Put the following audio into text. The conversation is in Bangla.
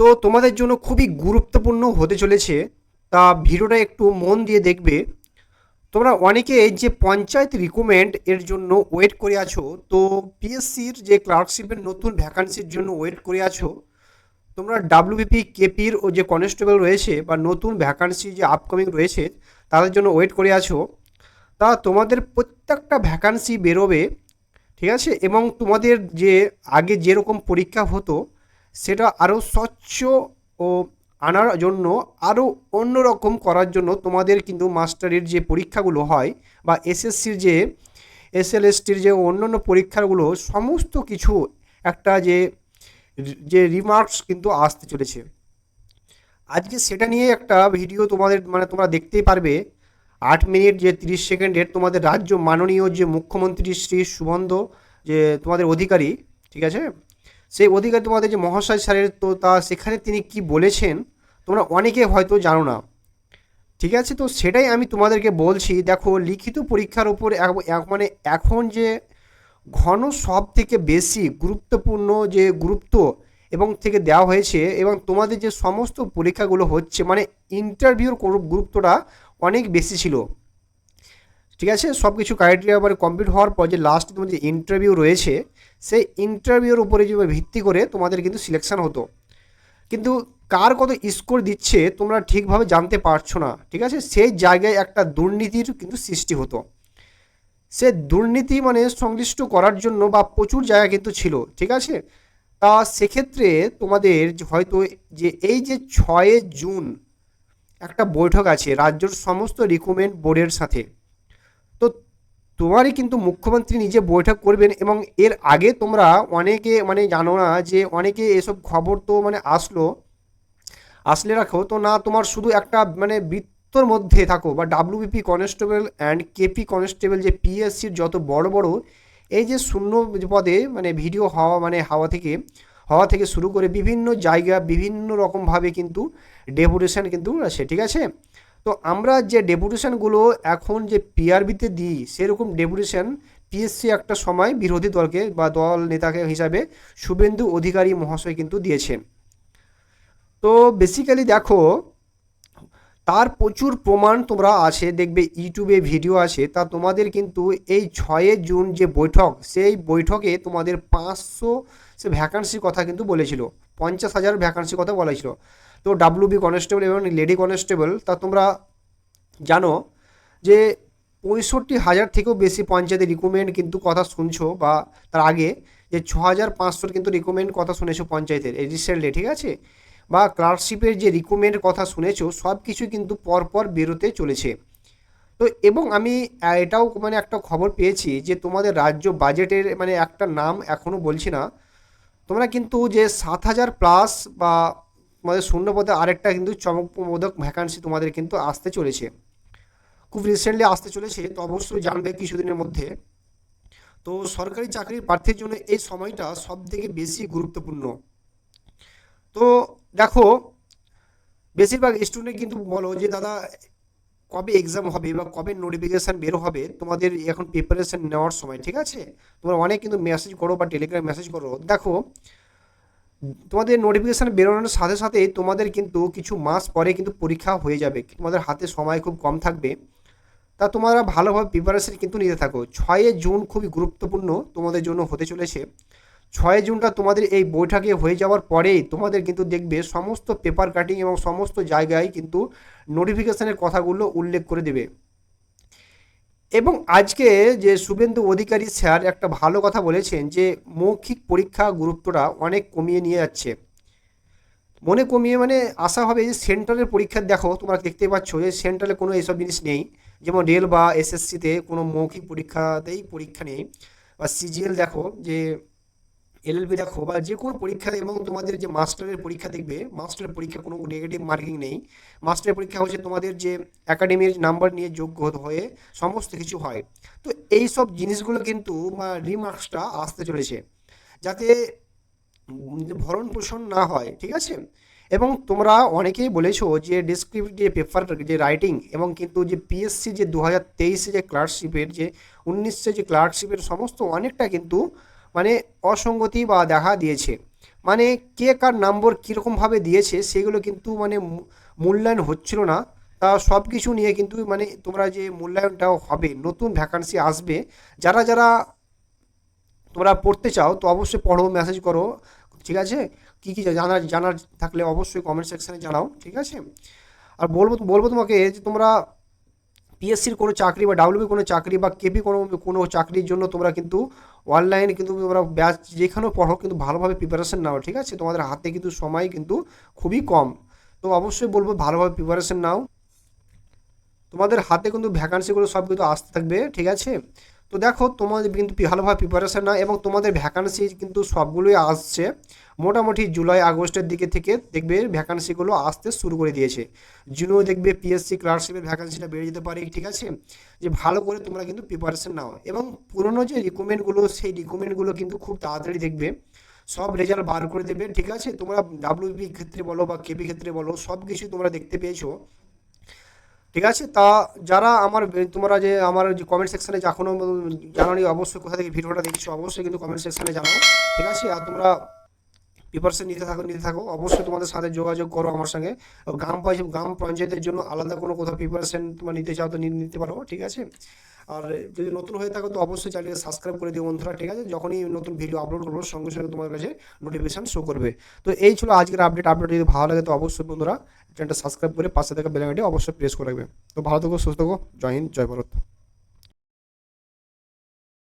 তো তোমাদের জন্য খুবই গুরুত্বপূর্ণ হতে চলেছে। তা ভিডিওটা একটু মন দিয়ে দেখবে। তোমরা অনেকে যে পঞ্চায়েত রিক্রুটমেন্ট এর জন্য ওয়েট করে আছো, তো পিএসসির যে ক্লার্কশিপের নতুন ভ্যাকান্সির জন্য ওয়েট করে আছো। তোমরা ডাব্লিউবিপি কেপির ও যে কনস্টেবল রয়েছে বা নতুন ভ্যাকান্সি যে আপকামিং রয়েছে তাদের জন্য ওয়েট করে আছো। তা তোমাদের প্রত্যেকটা ভ্যাকান্সি বেরোবে, ঠিক আছে? এবং তোমাদের যে আগে যেরকম পরীক্ষা হতো সেটা আরও স্বচ্ছ ও আনার জন্য, আরও অন্যরকম করার জন্য তোমাদের কিন্তু মাস্টারের যে পরীক্ষাগুলো হয় বা এসএসসির যে এসএলএসটির যে অন্যান্য পরীক্ষাগুলো সমস্ত কিছু একটা যে যে রিমার্কস কিন্তু আসতে চলেছে। আজকে সেটা নিয়ে একটা ভিডিও তোমাদের মানে তোমরা দেখতেই পারবে। 8 মিনিট যে 30 সেকেন্ডের তোমাদের রাজ্য মাননীয় যে মুখ্যমন্ত্রী শ্রী সুবন্ধ যে তোমাদের অধিকারী, ঠিক আছে, সেই অধিকারী তোমাদের যে মহাশয় স্যারের, তো তা সেখানে তিনি কি বলেছেন তোমরা অনেকে হয়তো জানো না। ঠিক আছে, তো সেটাই আমি তোমাদেরকে বলছি। দেখো, লিখিত পরীক্ষার উপর মানে এখন যে ঘন সব থেকে বেশি গুরুত্বপূর্ণ যে গুরুত্ব এবং থেকে দেওয়া হয়েছে, এবং তোমাদের যে সমস্ত পরীক্ষাগুলো হচ্ছে মানে ইন্টারভিউর গুরুত্বটা অনেক বেশি ছিল। ঠিক আছে, সব কিছু ক্রাইটেরিয়া এবার কমপ্লিট হওয়ার পর যে লাস্ট তোমাদের যে ইন্টারভিউ রয়েছে, সেই ইন্টারভিউর উপরে যে ভিত্তি করে তোমাদের কিন্তু সিলেকশন হতো। কিন্তু কার কত স্কোর দিচ্ছে তোমরা ঠিকভাবে জানতে পারছো না, ঠিক আছে? সেই জায়গায় একটা দুর্নীতির কিন্তু সৃষ্টি হতো। সে দুর্নীতি মানে সংশ্লিষ্ট করার জন্য বা প্রচুর জায়গা কিন্তু ছিল, ঠিক আছে? তা সেক্ষেত্রে তোমাদের হয়তো যে এই যে 6 জুন একটা বৈঠক আছে রাজ্যের সমস্ত রিক্রুটমেন্ট বোর্ডের সাথে। তো তোমারই কিন্তু মুখ্যমন্ত্রী নিজে বৈঠক করবেন, এবং এর আগে তোমরা অনেকে মানে জানো না যে অনেকে এসব খবর তো মানে আসলে রাখো তো না, তোমার শুধু একটা মানে বৃত্তর মধ্যে থাকো বা WBP constable and KP constable যে পিএসসির যত বড় বড় এই যে শূন্য পদে মানে ভিডিও হওয়া মানে হওয়া থেকে শুরু করে বিভিন্ন জায়গা বিভিন্ন রকমভাবে কিন্তু ডেপুটেশন কিন্তু আছে, ঠিক আছে? তো আমরা যে ডেপুটেশনগুলো এখন যে পিআরবিতে দিই সেরকম ডেপুটেশন পিএসসি একটা সময় বিরোধী দলকে বা দল নেতাকে হিসাবে শুভেন্দু অধিকারী মহাশয় কিন্তু দিয়েছেন। তো বেসিক্যালি দেখো, তার প্রচুর প্রমাণ তোমরা আছে, দেখবে ইউটিউবে ভিডিও আছে। তা তোমাদের কিন্তু এই 6 জুন যে বৈঠক, সেই বৈঠকে তোমাদের 500 সে ভ্যাকান্সির কথা কিন্তু বলেছিল, 50,000 ভ্যাকান্সির কথা বলেছিল। তো ডাব্লিউবি কনস্টেবল এবং লেডি কনস্টেবল তা তোমরা জানো যে 65,000 থেকেও বেশি পঞ্চায়েতের রিক্রুটমেন্ট কিন্তু কথা শুনছো, বা তার আগে যে 6,500 কিন্তু রিক্রুটমেন্ট কথা শুনেছো পঞ্চায়েতের এই রিসেন্টলি, ঠিক আছে? বা ক্লার্কশিপের যে রিক্রুটমেন্টের কথা শুনেছো, সব কিছু কিন্তু পরপর বেরোতে চলেছে। তো এবং আমি এটাও মানে একটা খবর পেয়েছি যে তোমাদের রাজ্য বাজেটের মানে একটা নাম এখনও বলছি না, তোমরা কিন্তু যে 7,000 প্লাস বা তোমাদের শূন্যপদে আরেকটা কিন্তু চমকপ্রদক ভ্যাকান্সি তোমাদের কিন্তু আসতে চলেছে, খুব রিসেন্টলি আসতে চলেছে। তো অবশ্যই জানবে কিছুদিনের মধ্যে। তো সরকারি চাকরির প্রার্থীর জন্য এই সময়টা সব থেকে বেশি গুরুত্বপূর্ণ। তো দেখো, বেশিরভাগ স্টুডেন্ট কিন্তু বলো যে দাদা কবে এক্সাম হবে বা কবে নোটিফিকেশান বের হবে, তোমাদের এখন প্রিপারেশন নেওয়ার সময়, ঠিক আছে? তোমরা অনেক কিন্তু মেসেজ করো বা টেলিগ্রাম মেসেজ করো। দেখো, তোমাদের নোটিফিকেশান বেরোনোর সাথে সাথে তোমাদের কিন্তু কিছু মাস পরে কিন্তু পরীক্ষা হয়ে যাবে, তোমাদের হাতে সময় খুব কম থাকবে। তা তোমরা ভালোভাবে প্রিপারেশন কিন্তু নিতে থাকো। 6 জুন খুবই গুরুত্বপূর্ণ তোমাদের জন্য হতে চলেছে। 6 জুনটা তোমাদের এই বৈঠকে হয়ে যাওয়ার পরেই তোমাদের কিন্তু দেখবে সমস্ত পেপার কাটিং এবং সমস্ত জায়গায় কিন্তু নোটিফিকেশনের কথাগুলো উল্লেখ করে দেবে। এবং আজকে যে শুভেন্দু অধিকারী স্যার একটা ভালো কথা বলেছেন যে মৌখিক পরীক্ষা গুরুত্বটা অনেক কমিয়ে নিয়ে যাচ্ছে। মনে কমিয়ে মানে আশা হবে যে সেন্ট্রালের পরীক্ষা, দেখো তোমরা দেখতে পাচ্ছ যে সেন্ট্রালে কোনো এইসব জিনিস নেই। যেমন রেল বা এসএসসিতে কোনো মৌখিক পরীক্ষাতেই পরীক্ষা নেই, বা সিজিএল দেখো যে এলএলবি দেখো বা যে কোনো পরীক্ষা, এবং তোমাদের যে মাস্টারের পরীক্ষা দেখবে, মাস্টারের পরীক্ষা কোনো নেগেটিভ মার্কিং নেই। মাস্টারের পরীক্ষা হচ্ছে তোমাদের যে একাডেমির নাম্বার নিয়ে যোগ্য হয়ে সমস্ত কিছু হয়। তো এই সব জিনিসগুলো কিন্তু রিমার্কসটা আসতে চলেছে, যাতে ভরণ পোষণ না হয়, ঠিক আছে? এবং তোমরা অনেকেই বলেছো যে ডেসক্রিপটিভ যে পেপার যে রাইটিং, এবং কিন্তু যে পিএসসি যে 2023 যে ক্লার্কশিপের যে 1900 যে ক্লার্কশিপের সমস্ত অনেকটা কিন্তু মানে অসঙ্গতি বা দেখা দিয়েছে। মানে কে কার নম্বর কীরকমভাবে দিয়েছে সেগুলো কিন্তু মানে মূল্যায়ন হচ্ছিল না। তা সব কিছু নিয়ে কিন্তু মানে তোমরা যে মূল্যায়নটা হবে, নতুন ভ্যাকান্সি আসবে, যারা যারা তোমরা পড়তে চাও তো অবশ্যই পড়ো, মেসেজ করো, ঠিক আছে? কী কী জানার জানার থাকলে অবশ্যই কমেন্ট সেকশানে জানাও, ঠিক আছে? আর বলবো বলবো তোমাকে যে তোমরা পিএসসির কোনো চাকরি বা ডাব্লিউবি কোনো চাকরি বা কেপি কোনো কোনো চাকরির জন্য তোমরা কিন্তু অনলাইনে কিন্তু তোমরা ব্যাচ যেখানেও পড়ো কিন্তু ভালোভাবে প্রিপারেশন নাও, ঠিক আছে? তোমাদের হাতে কিন্তু সময় কিন্তু খুবই কম। তো অবশ্যই বলবো ভালোভাবে প্রিপারেশন নাও, তোমাদের হাতে কিন্তু ভ্যাকান্সিগুলো সব কিন্তু আসতে থাকবে, ঠিক আছে? তো দেখো তোমাদের কিন্তু ভালোভাবে প্রিপারেশন নাও, এবং তোমাদের ভ্যাকান্সি কিন্তু সবগুলোই আসছে। মোটামুটি জুলাই আগস্টের দিকে থেকে দেখবে ভ্যাকান্সিগুলো আসতে শুরু করে দিয়েছে। জুনেও দেখবে পিএসসি ক্লার্কশিপের ভ্যাকান্সিটা বেড়ে যেতে পারে, ঠিক আছে? যে ভালো করে তোমরা কিন্তু প্রিপারেশন নাও, এবং পুরনো যে রিকমেন্ডগুলো সেই রিকমেন্ডগুলো কিন্তু খুব তাড়াতাড়ি দেখবে সব রেজাল্ট বার করে দেবে, ঠিক আছে? তোমরা ডাব্লিউবি ক্ষেত্রে বলো বা কেপি ক্ষেত্রে বলো, সব কিছুই তোমরা দেখতে পেয়েছো, ঠিক আছে? তা যারা আমার তোমরা যে আমার যে কমেন্ট সেকশনে এখনো জানানি অবশ্যই কোথা থেকে ভিডিওটা দেখছো, অবশ্যই কিন্তু কমেন্ট সেকশনে জানাও, ঠিক আছে? আর তোমরা প্রিপারেশন নিতে থাকো অবশ্যই, তোমাদের সাথে যোগাযোগ করো আমার সঙ্গে। গ্রাম পঞ্চায়েতের জন্য আলাদা কোনো কোথাও প্রিপারেশন তোমরা নিতে চাও তো নিতে পারো, ঠিক আছে? আর যদি নতুন হয়ে থাকো তো অবশ্যই চ্যানেলকে সাবস্ক্রাইব করে দিও বন্ধুরা, ঠিক আছে? যখনই নতুন ভিডিও আপলোড করবো সঙ্গে সঙ্গে তোমার কাছে নোটিফিকেশন শো করবে। তো এই ছিল আজকের আপডেট যদি ভালো লাগে তো অবশ্যই বন্ধুরা চ্যানেলটা সাবস্ক্রাইব করে পাশে থাকা বেল আইকনটি অবশ্যই প্রেস করে রাখবে। তো ভালো থেকো, সুস্থ থেকো, জয় হিন্দ, জয় ভারত।